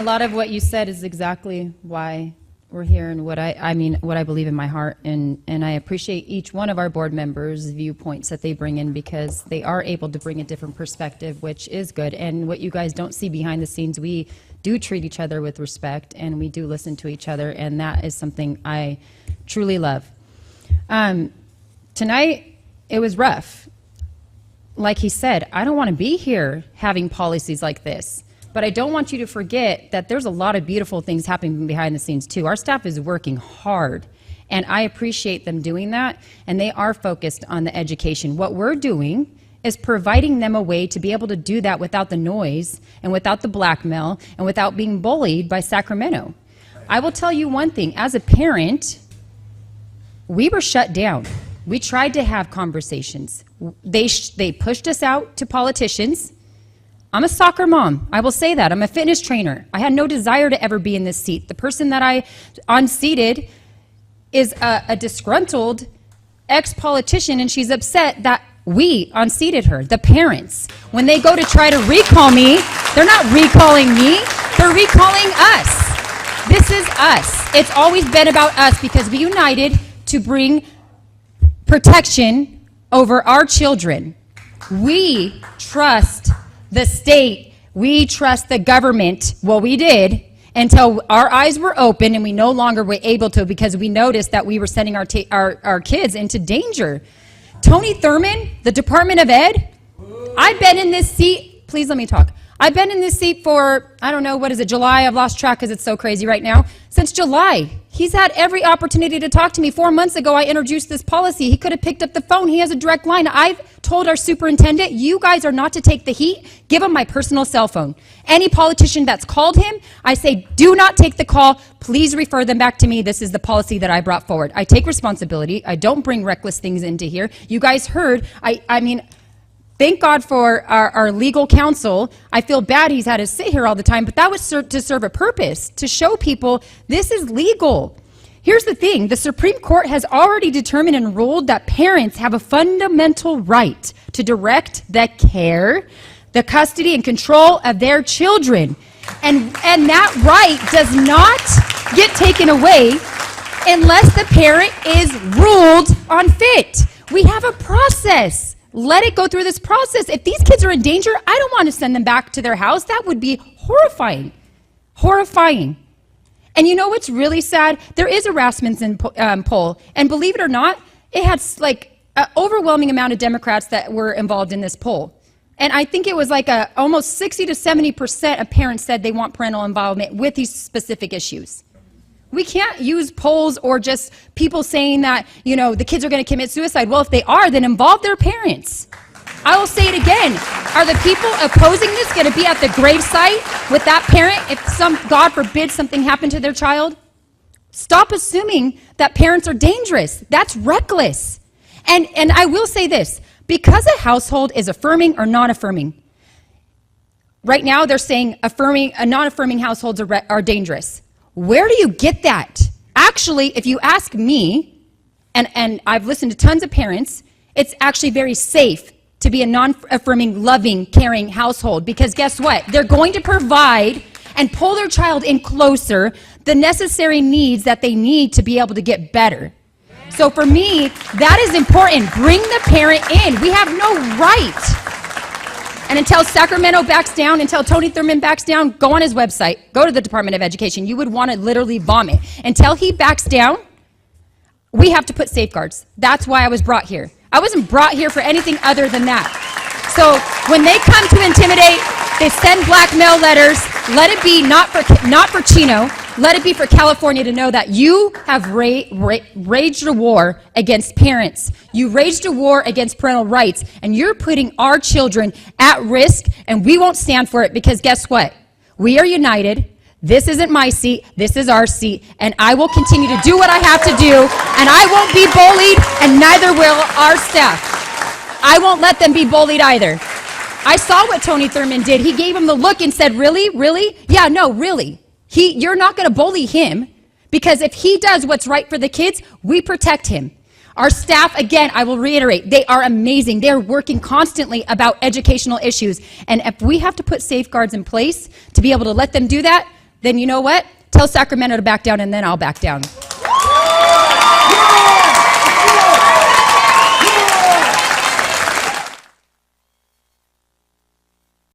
A lot of what you said is exactly why we're here and what I believe in my heart, and I appreciate each one of our board members' viewpoints that they bring in, because they are able to bring a different perspective, which is good. And what you guys don't see behind the scenes, we do treat each other with respect, and we do listen to each other, and that is something I truly love. Tonight, it was rough. Like he said, I don't want to be here having policies like this. But I don't want you to forget that there's a lot of beautiful things happening behind the scenes too. Our staff is working hard, and I appreciate them doing that, and they are focused on the education. What we're doing is providing them a way to be able to do that without the noise and without the blackmail and without being bullied by Sacramento. I will tell you one thing, as a parent, we were shut down. We tried to have conversations. They pushed us out to politicians. I'm a soccer mom. I will say that. I'm a fitness trainer. I had no desire to ever be in this seat. The person that I unseated is a disgruntled ex-politician, and she's upset that we unseated her, the parents. When they go to try to recall me, they're not recalling me, they're recalling us. This is us. It's always been about us, because we united to bring protection over our children. We trust the state, we trust the government. Well, we did until our eyes were open, and we no longer were able to, because we noticed that we were sending our kids into danger. Tony Thurman, the Department of Ed, I've been in this seat, please let me talk. I've been in this seat for, I don't know, what is it, July? I've lost track because it's so crazy right now. Since July, he's had every opportunity to talk to me. 4 months ago, I introduced this policy. He could have picked up the phone. He has a direct line. I've told our superintendent, you guys are not to take the heat. Give him my personal cell phone. Any politician that's called him, I say, do not take the call. Please refer them back to me. This is the policy that I brought forward. I take responsibility. I don't bring reckless things into here. You guys heard, I mean, thank God for our legal counsel. I feel bad he's had to sit here all the time, but that was to serve a purpose, to show people this is legal. Here's the thing, the Supreme Court has already determined and ruled that parents have a fundamental right to direct the care, the custody, and control of their children. And that right does not get taken away unless the parent is ruled unfit. We have a process. Let it go through this process. If these kids are in danger, I don't want to send them back to their house. That would be horrifying. Horrifying. And you know what's really sad? There is a Rasmussen poll, and believe it or not, it had like an overwhelming amount of Democrats that were involved in this poll. And I think it was like almost 60 to 70% of parents said they want parental involvement with these specific issues. We can't use polls or just people saying that, you know, the kids are going to commit suicide. Well, if they are, then involve their parents. I will say it again. Are the people opposing this going to be at the gravesite with that parent if God forbid, something happened to their child? Stop assuming that parents are dangerous. That's reckless. And I will say this, because a household is affirming or non-affirming, right now they're saying non-affirming households are dangerous. Where do you get that? Actually, if you ask me, and I've listened to tons of parents, it's actually very safe to be a non-affirming, loving, caring household, because guess what? They're going to provide and pull their child in closer, the necessary needs that they need to be able to get better. So for me, that is important. Bring the parent in. We have no right. And until Sacramento backs down, until Tony Thurman backs down, go on his website, go to the Department of Education. You would want to literally vomit. Until he backs down, we have to put safeguards. That's why I was brought here. I wasn't brought here for anything other than that. So when they come to intimidate, they send blackmail letters. Let it be not for Chino. Let it be for California to know that you have waged a war against parents. You waged a war against parental rights, and you're putting our children at risk, and we won't stand for it, because guess what? We are united. This isn't my seat. This is our seat, and I will continue to do what I have to do, and I won't be bullied, and neither will our staff. I won't let them be bullied either. I saw what Tony Thurman did. He gave him the look and said, really? Really? Yeah, no, really. You're not going to bully him, because if he does what's right for the kids, we protect him. Our staff, again, I will reiterate, they are amazing. They are working constantly about educational issues. And if we have to put safeguards in place to be able to let them do that, then you know what? Tell Sacramento to back down, and then I'll back down.